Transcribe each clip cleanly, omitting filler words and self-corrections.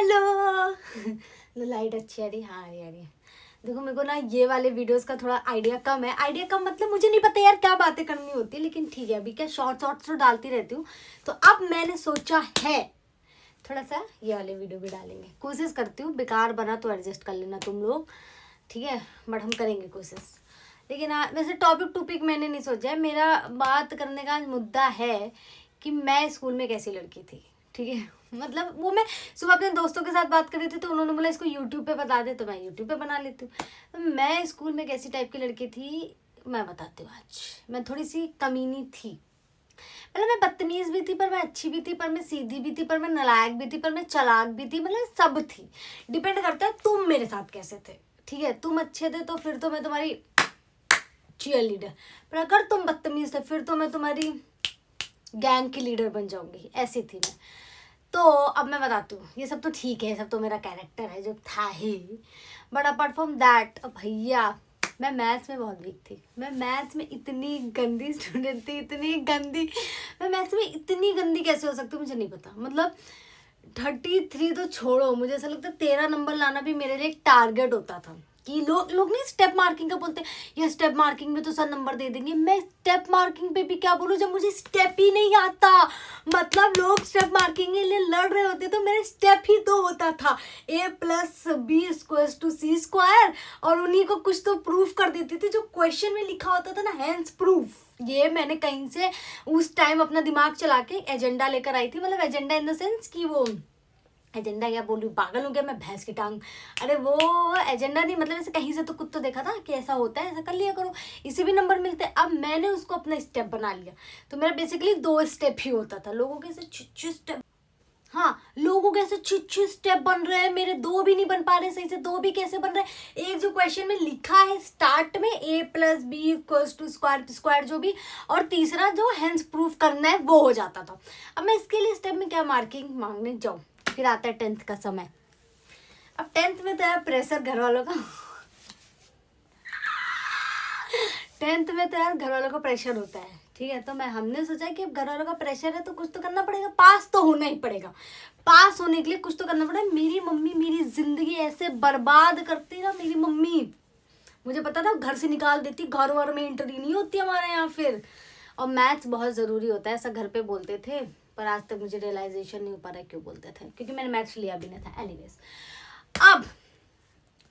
Hello light अच्छी आ रही? हाँ आ रही है। देखो मेरे को ना ये वाले वीडियोस का थोड़ा आइडिया कम है। आइडिया कम मतलब मुझे नहीं पता यार क्या बातें करनी होती है, लेकिन ठीक है अभी क्या शॉर्ट्स तो डालती रहती हूँ। तो अब मैंने सोचा है थोड़ा सा ये वाले वीडियो भी डालेंगे। कोशिश करती हूँ, बेकार बना तो एडजस्ट कर लेना तुम लोग, ठीक है, बट हम करेंगे कोशिश। लेकिन वैसे टॉपिक मैंने नहीं सोचा है। मेरा बात करने का मुद्दा है कि मैं स्कूल में कैसी लड़की थी, ठीक है। मतलब वो मैं सुबह अपने दोस्तों के साथ बात कर रही थी तो उन्होंने बोला इसको यूट्यूब पे बता दे, तो मैं यूट्यूब पे बना लेती हूँ। तो मैं स्कूल में कैसी टाइप की लड़की थी मैं बताती हूँ आज। मैं थोड़ी सी कमीनी थी, मतलब मैं बदतमीज भी थी, पर मैं अच्छी भी थी, पर मैं सीधी भी थी, पर मैं नालायक भी थी, पर मैं चालाक भी थी, मतलब सब थी। डिपेंड करता है तुम मेरे साथ कैसे थे, ठीक है। तुम अच्छे थे तो फिर तो मैं तुम्हारी चीयर लीडर, पर अगर तुम बदतमीज थे फिर तो मैं तुम्हारी गैंग की लीडर बन जाऊंगी, ऐसी थी मैं। तो अब मैं बताती हूँ, ये सब तो ठीक है, सब तो मेरा कैरेक्टर है जो था ही, बट अपार्ट फ्रॉम दैट भैया मैं मैथ्स में बहुत वीक थी। मैं मैथ्स में इतनी गंदी स्टूडेंट थी, इतनी गंदी। मैं मैथ्स में इतनी गंदी कैसे हो सकती हूँ मुझे नहीं पता। मतलब 33 तो छोड़ो, मुझे ऐसा लगता है 13 नंबर लाना भी मेरे लिए एक टारगेट होता था। कि लोग नहीं स्टेप मार्किंग का बोलते ये स्टेप मार्किंग में तो सर नंबर दे देंगे। मैं स्टेप मार्किंग पे भी क्या बोलूं जब मुझे स्टेप ही नहीं आता। मतलब लोग स्टेप मार्किंग के लिए लड़ रहे होते तो मेरे स्टेप ही तो होता था a+b=c², और उन्हीं को कुछ तो प्रूफ कर देती थी जो क्वेश्चन में लिखा होता था ना, हैंस प्रूफ। ये मैंने कहीं से उस टाइम अपना दिमाग चला के एजेंडा लेकर आई थी। मतलब एजेंडा इन द सेंस कि वो एजेंडा क्या बोल रही हूँ, पागल हो गया मैं, भैंस की टांग। अरे वो एजेंडा नहीं, मतलब ऐसे कहीं से तो कुछ तो देखा था कि ऐसा होता है, ऐसा कर लिया करो, इसे भी नंबर मिलते हैं। अब मैंने उसको अपना स्टेप बना लिया। तो मेरा बेसिकली 2 स्टेप ही होता था, लोगों के ऐसे 6 स्टेप। हाँ, लोगों के ऐसे 6 स्टेप बन रहे हैं, मेरे 2 भी नहीं बन पा रहे सही से। 2 भी कैसे बन रहे हैं, एक जो क्वेश्चन में लिखा है स्टार्ट में a+b=स्क्वायर जो भी, और तीसरा जो हैंस प्रूफ करना है वो हो जाता था। अब मैं इसके लिए स्टेप में क्या मार्किंग मांगने जाऊँ, फिर आता है 10th का समय। अब 10th में तो यार प्रेशर घर वालों का 10th में तो यार घर वालों का प्रेशर होता है, ठीक है। तो हमने सोचा कि अब घर वालों का प्रेशर है तो कुछ तो करना पड़ेगा, पास तो होना ही पड़ेगा। पास होने के लिए कुछ तो करना पड़ेगा। मेरी मम्मी मेरी जिंदगी ऐसे बर्बाद करती ना, मेरी मम्मी मुझे पता था घर से निकाल देती, घर वर में एंट्री नहीं होती हमारे यहाँ फिर। और मैथ्स बहुत ज़रूरी होता है ऐसा घर पे बोलते थे, पर आज तक मुझे रियलाइजेशन नहीं हो पा रहा है क्यों बोलते थे, क्योंकि मैंने मैथ्स लिया भी नहीं था। एनीवेज, अब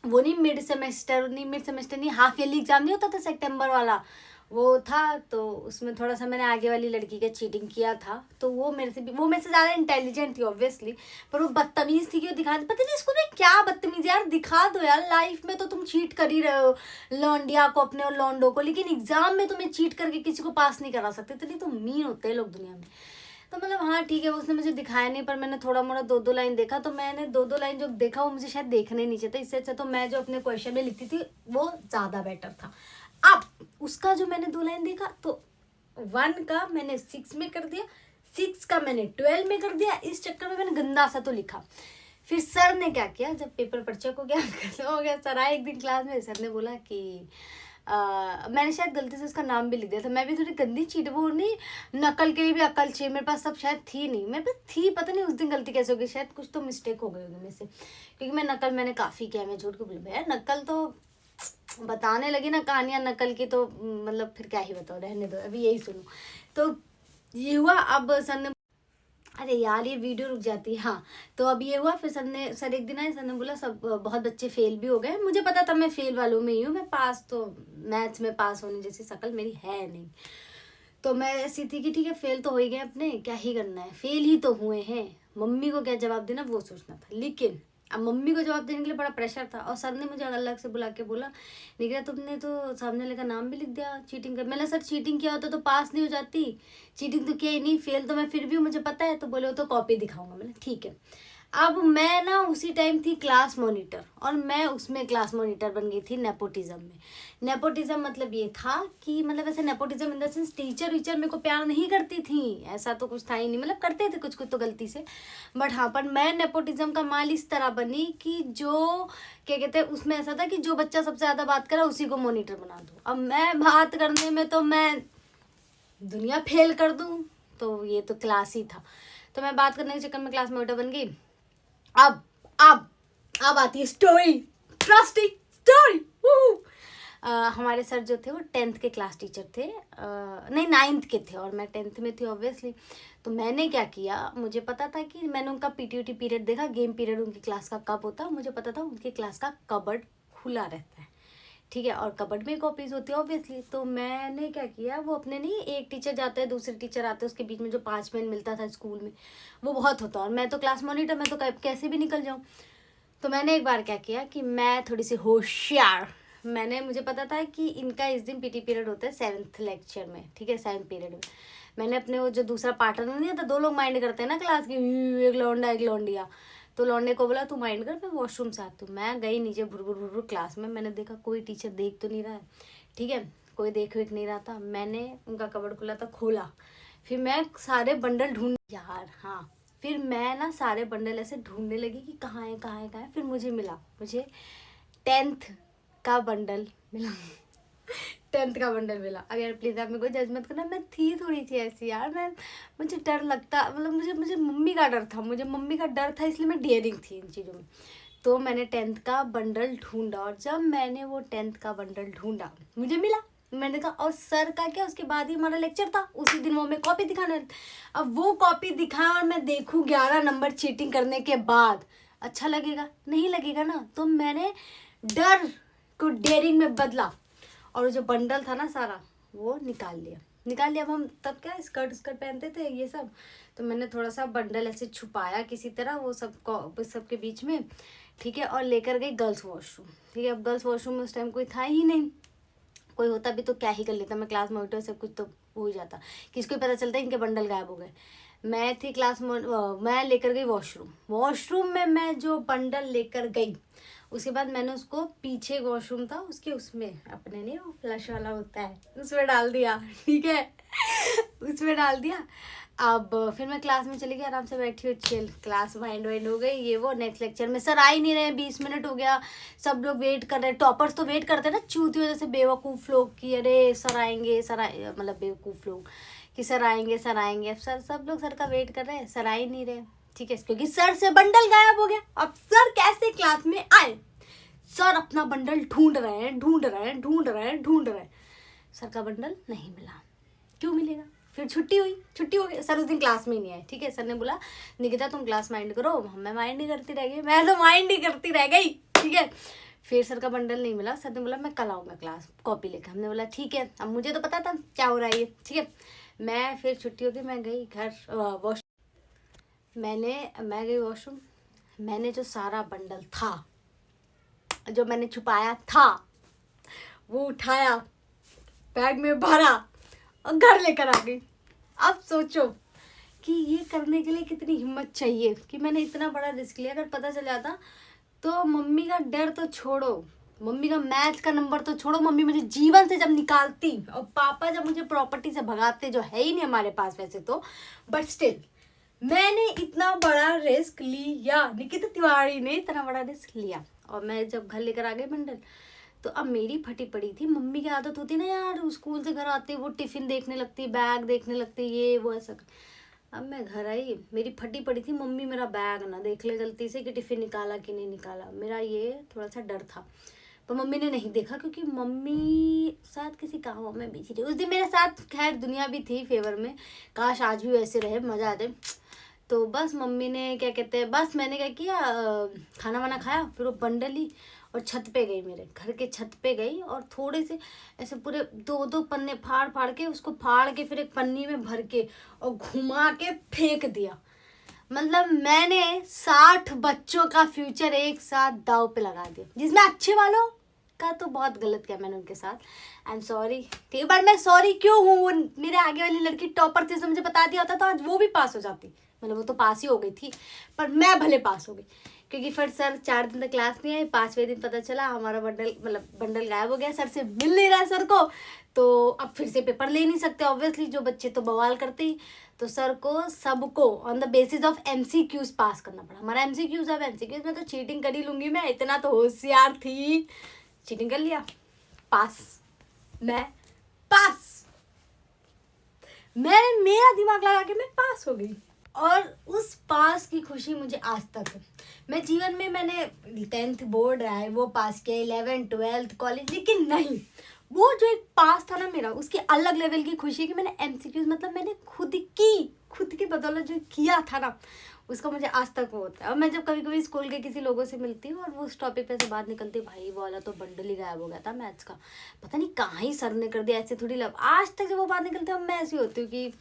वो नहीं मिड सेमेस्टर नहीं, हाफ ईयरली एग्जाम नहीं होता था सितंबर वाला, वो था। तो उसमें थोड़ा सा मैंने आगे वाली लड़की का चीटिंग किया था। तो वो मेरे से ज़्यादा इंटेलिजेंट थी ऑब्वियसली, पर वो बदतमीज थी कि वो दिखा, पता नहीं इसको मैं क्या बदतमीज यार, दिखा दो यार। लाइफ में तो तुम चीट कर ही रहे हो लौंडिया को अपने और लौंडो को, लेकिन एग्जाम में तुम्हें चीट करके किसी को पास नहीं करा सकते। इतनी तो मीन होते हैं लोग दुनिया में। तो मतलब हाँ ठीक है, उसने मुझे दिखाया नहीं, पर मैंने थोड़ा मोड़ा 2 लाइन देखा। तो मैंने 2 लाइन जो देखा वो मुझे शायद देखने नहीं चाहिए था। इससे अच्छा तो मैं जो अपने क्वेश्चन में लिखती थी वो ज़्यादा बेटर था। अब उसका जो मैंने 2 लाइन देखा, तो 1 का मैंने 6 में कर दिया, 6 का मैंने 12 में कर दिया। इस चक्कर में मैंने गंदा सा तो लिखा। फिर सर ने क्या किया, जब पेपर पर्चा को क्या खत्म हो गया, सर आए एक दिन क्लास में, सर ने बोला कि मैंने शायद गलती से उसका नाम भी लिख दिया था। मैं भी थोड़ी गंदी चीट, वो नहीं, नकल के लिए भी अकल चाहिए, मेरे पास सब शायद थी नहीं, मेरे पास थी, पता नहीं उस दिन गलती कैसे हो गई, शायद कुछ तो मिस्टेक हो गई होगी मेरे से, क्योंकि मैं नकल मैंने काफ़ी किया। मैं झूठ को बोल भैया, नकल तो बताने लगी ना कहानियाँ नकल की, तो मतलब फिर क्या ही बताओ, रहने दो, अभी यही सुनो। तो ये हुआ। अब सर ने, अरे यार ये वीडियो रुक जाती है। हाँ, तो अब ये हुआ। फिर सर एक दिन आए, सर ने बोला सब बहुत बच्चे फेल भी हो गए। मुझे पता था मैं फेल वालों में ही हूँ, मैं पास तो मैथ्स में पास होने जैसी शक्ल मेरी है नहीं। तो मैं ऐसी थी कि ठीक है फेल तो हो ही गए अपने, क्या ही करना है, फेल ही तो हुए हैं, मम्मी को क्या जवाब देना वो सोचना था। लेकिन अब मम्मी को जवाब देने के लिए बड़ा प्रेशर था, और सर ने मुझे अलग से बुला के बोला, निकला तुमने तो सामने वाले का नाम भी लिख दिया चीटिंग कर। मैंने सर चीटिंग किया होता तो पास नहीं हो जाती, चीटिंग तो किया ही नहीं, फेल तो मैं फिर भी मुझे पता है। तो बोले वो तो कॉपी दिखाऊंगा। मैंने ठीक है। अब मैं ना उसी टाइम थी क्लास मॉनिटर, और मैं उसमें क्लास मॉनिटर बन गई थी नेपोटिज्म में। नेपोटिज्म मतलब ये था कि मतलब ऐसे nepotism in the sense teacher वीचर मेरे को प्यार नहीं करती थी, ऐसा तो कुछ था ही नहीं, मतलब करते थे कुछ कुछ तो गलती से, बट हाँ, पर मैं नेपोटिज्म का माल इस तरह बनी कि जो क्या कहते हैं उसमें ऐसा था कि जो बच्चा सबसे ज़्यादा बात करा उसी को मॉनिटर बना दो। अब मैं बात करने में तो मैं दुनिया फेल कर दूँ, तो ये तो क्लास ही था। तो मैं बात करने के चक्कर में क्लास मॉनिटर बन गई। अब अब आती है स्टोरी, ट्रस्टी स्टोरी। हमारे सर जो थे वो 10th के क्लास टीचर थे, नहीं 9th के थे और मैं 10th में थी ऑब्वियसली। तो मैंने क्या किया, मुझे पता था कि मैंने उनका पीटी पीरियड देखा, गेम पीरियड उनकी क्लास का कब होता, मुझे पता था उनकी क्लास का कबर्ड खुला रहता है, ठीक है, और कबर्ड में कॉपीज होती है ऑब्वियसली। तो मैंने क्या किया, वो अपने नहीं, एक टीचर जाता है दूसरे टीचर आते हैं, उसके बीच में जो 5 मिनट मिलता था स्कूल में वो बहुत होता, और मैं तो क्लास मॉनिटर, मैं तो कैसे भी निकल जाऊँ। तो मैंने एक बार क्या किया कि मैं थोड़ी सी होशियार, मुझे पता था कि इनका इस दिन पीटी पीरियड होता है 7th लेक्चर में, ठीक है, 7th पीरियड में। मैंने अपने वो जो दूसरा पार्टनर नहीं होता, 2 लोग माइंड करते हैं ना क्लास की, एक लौंडा एक लौंडिया, तो लौंडे को बोला तू माइंड कर, मैं वॉशरूम से आती हूँ। मैं गई नीचे भुर क्लास में, मैंने देखा कोई टीचर देख तो नहीं रहा है, ठीक है, कोई देख वेख नहीं रहा था। मैंने उनका कबर्ड खुला था, खोला, फिर मैं सारे बंडल ढूंढ यार, हाँ, फिर मैं ना सारे बंडल ऐसे ढूंढने लगी कि कहाँ है कहाँ है कहाँ है। फिर मुझे 10th का बंडल मिला। 10th का बंडल मिला। अब यार प्लीज आप मेरे को जज मत करना, मैं थी थोड़ी सी ऐसी यार, मुझे डर लगता, मतलब मुझे मम्मी का डर था, इसलिए मैं डेयरिंग थी इन चीज़ों में। तो मैंने 10th का बंडल ढूंढा, और जब मैंने वो 10th का बंडल ढूंढा मुझे मिला। मैंने कहा, और सर का क्या, उसके बाद ही हमारा लेक्चर था, उसी दिन वो हमें कॉपी दिखाने। अब वो कॉपी दिखाए और मैं देखूँ 11 नंबर चीटिंग करने के बाद, अच्छा लगेगा? नहीं लगेगा ना। तो मैंने डर को डेयरिंग में बदला, और जो बंडल था ना सारा वो निकाल लिया। अब हम तब क्या स्कर्ट पहनते थे ये सब, तो मैंने थोड़ा सा बंडल ऐसे छुपाया किसी तरह वो सबके बीच में, ठीक है, और लेकर गई गर्ल्स वॉशरूम, ठीक है। अब गर्ल्स वॉशरूम में उस टाइम कोई था ही नहीं, कोई होता भी तो क्या ही कर लेता, मैं क्लास मॉनिटर सब कुछ तो हो ही जाता, किसको पता चलता इनके बंडल गायब हो गए। मैं थी मैं लेकर गई वॉशरूम में मैं जो बंडल लेकर गई, उसके बाद मैंने उसको पीछे वॉशरूम था उसके, उसमें अपने नहीं वो फ्लश वाला होता है उसमें डाल दिया, ठीक है। उसमें डाल दिया। अब फिर मैं क्लास में चली गई, आराम से बैठी हुई चिल, क्लास वाइंड हो गई, ये वो। नेक्स्ट लेक्चर में सर आ ही नहीं रहे, 20 मिनट हो गया, सब लोग वेट कर रहे, टॉपर्स तो वेट करते ना चूतियों जैसे बेवकूफ़ लोग की, अरे सर आएंगे मतलब बेवकूफ़ लोग कि सर आएंगे। अब सब लोग सर का वेट कर रहे हैं, सर आ ही नहीं रहे, ठीक है, क्योंकि सर से बंडल गायब हो गया। अब सर कैसे क्लास में आए? सर अपना बंडल ढूंढ रहे हैं, सर का बंडल नहीं मिला। क्यों मिलेगा? फिर छुट्टी हो गई, सर उस दिन क्लास में ही नहीं आए, ठीक है। सर ने बोला निकिता तुम क्लास माइंड करो, मैं माइंड ही करती रह गई, ठीक है। फिर सर का बंडल नहीं मिला, सर ने बोला मैं कल आऊँगा क्लास कॉपी लेकर। हमने बोला ठीक है, अब मुझे तो पता था क्या हो रहा है ये, ठीक है। मैं फिर छुट्टी हो गई, मैं गई घर मैं गई वॉशरूम, मैंने जो सारा बंडल था जो मैंने छुपाया था वो उठाया, बैग में भरा और घर लेकर आ गई। अब सोचो कि ये करने के लिए कितनी हिम्मत चाहिए कि मैंने इतना बड़ा रिस्क लिया। अगर पता चल जाता तो मम्मी का डर तो छोड़ो, मम्मी का मैथ का नंबर तो छोड़ो, मम्मी मुझे जीवन से जब निकालती और पापा जब मुझे प्रॉपर्टी से भगाते, जो है ही नहीं हमारे पास वैसे तो, बट स्टिल मैंने इतना बड़ा रिस्क लिया, निकिता तिवारी ने इतना बड़ा रिस्क लिया। और मैं जब घर लेकर आ गई बंडल, तो अब मेरी फटी पड़ी थी। मम्मी की आदत होती ना यार, स्कूल से घर आते वो टिफिन देखने लगती, बैग देखने लगती, ये वो ऐसा। अब मैं घर आई, मेरी फटी पड़ी थी, मम्मी मेरा बैग ना देख ले गलती से कि टिफिन निकाला कि नहीं निकाला। मेरा ये थोड़ा सा डर था, पर मम्मी ने नहीं देखा क्योंकि मम्मी साथ किसी काम में बिजी थी उस दिन मेरे साथ। खैर दुनिया भी थी फेवर में, काश आज भी वैसे रहे, मजा आ जाए। तो बस मम्मी ने क्या कहते हैं, बस मैंने क्या किया, खाना वाना खाया, फिर वो बंडल ली और छत पे गई, मेरे घर के छत पे गई, और थोड़े से ऐसे पूरे 2 पन्ने फाड़ के उसको फाड़ के फिर एक पन्नी में भर के और घुमा के फेंक दिया। मतलब मैंने 60 बच्चों का फ्यूचर एक साथ दाव पे लगा दिया, जिसमें अच्छे वालों का तो बहुत गलत किया मैंने उनके साथ। आई एम सॉरी, ठीक है, बट मैं सॉरी क्यों हूँ, मेरे आगे वाली लड़की टॉपर थी, उसने मुझे बता दिया होता तो आज वो भी पास हो जाती, मतलब वो तो पास ही हो गई थी, पर मैं भले पास हो गई। क्योंकि फिर सर 4 दिन तक क्लास नहीं आई, 5वें दिन पता चला हमारा बंडल गायब हो गया, सर से मिल नहीं रहा सर को। तो अब फिर से पेपर ले नहीं सकते ऑब्वियसली, जो बच्चे तो बवाल करते ही। तो सर को सबको on the basis of MCQs पास करना पड़ा। हमारा MCQs, अब MCQs में तो चीटिंग कर ही लूंगी मैं, इतना तो होशियार थी, चीटिंग कर लिया, पास, मैं पास, मेरा दिमाग लगा के मैं पास हो गई। और उस पास की खुशी मुझे आज तक है। मैं जीवन में मैंने 10th बोर्ड है वो पास किया, 11th 12th कॉलेज, लेकिन नहीं, वो जो एक पास था ना मेरा, उसकी अलग लेवल की खुशी है कि मैंने MCQs मतलब मैंने खुद की बदौलत जो किया था ना, उसका मुझे आज तक वो होता है। और मैं जब कभी कभी स्कूल के किसी लोगों से मिलती हूँ और वो उस टॉपिक पे से बात निकलती है, भाई वो वाला तो बंडल ही गायब हो गया था मैथ्स का, पता नहीं कहाँ ही सर ने कर दिया, ऐसे थोड़ी लग, आज तक जब वो बात निकलती है मैं ऐसी होती हूँ कि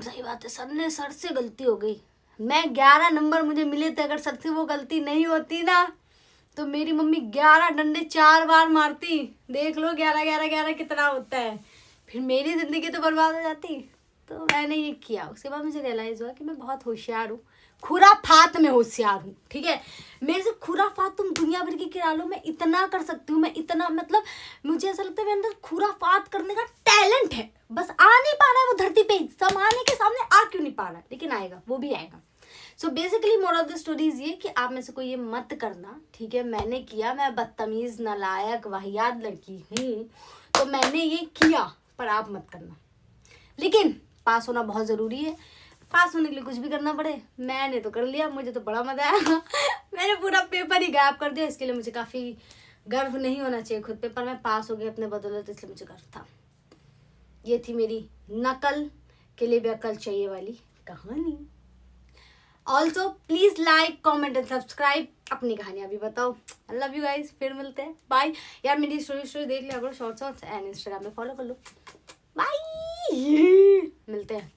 सही बात है, सर से गलती हो गई। मैं 11 नंबर मुझे मिले थे, अगर सर से वो गलती नहीं होती ना तो मेरी मम्मी 11 डंडे 4 बार मारती। देख लो 11 11 11 कितना होता है, फिर मेरी जिंदगी तो बर्बाद हो जाती। तो मैंने ये किया, उसके बाद मुझे रियलाइज हुआ कि मैं बहुत होशियार हूँ, खुराफात में होशियार हूँ, ठीक है। मेरे से खुराफात तुम दुनिया भर की करा लो, मैं इतना कर सकती हूँ, मैं इतना मतलब मुझे ऐसा लगता है मेरे अंदर खुराफात करने का टैलेंट है, बस आ नहीं पा रहा है वो धरती पे, समाने के सामने आ क्यों नहीं पा रहा है, लेकिन आएगा, वो भी आएगा। So basically moral of the stories ये कि आप में से कोई ये मत करना, ठीक है। मैंने किया, मैं बदतमीज नालायक वाहियात लड़की हूँ, तो मैंने ये किया, पर आप मत करना। लेकिन पास होना बहुत ज़रूरी है, पास होने के लिए कुछ भी करना पड़े। मैंने तो कर लिया, मुझे तो बड़ा मज़ा आया मैंने पूरा पेपर ही गायब कर दिया, इसके लिए मुझे काफ़ी गर्व नहीं होना चाहिए खुद पे, पर मैं पास हो गई अपने बदौलत, इसलिए मुझे गर्व था। ये थी मेरी नकल के लिए भी अकल चाहिए वाली कहानी। Also please like comment and subscribe, अपनी कहानियाँ भी बताओ। आई लव यू गाइज, फिर मिलते हैं, बाय। यार मेरी स्टोरी देख लिया करो, शॉर्ट्स एंड इंस्टाग्राम में फॉलो कर लो, बाय मिलते हैं।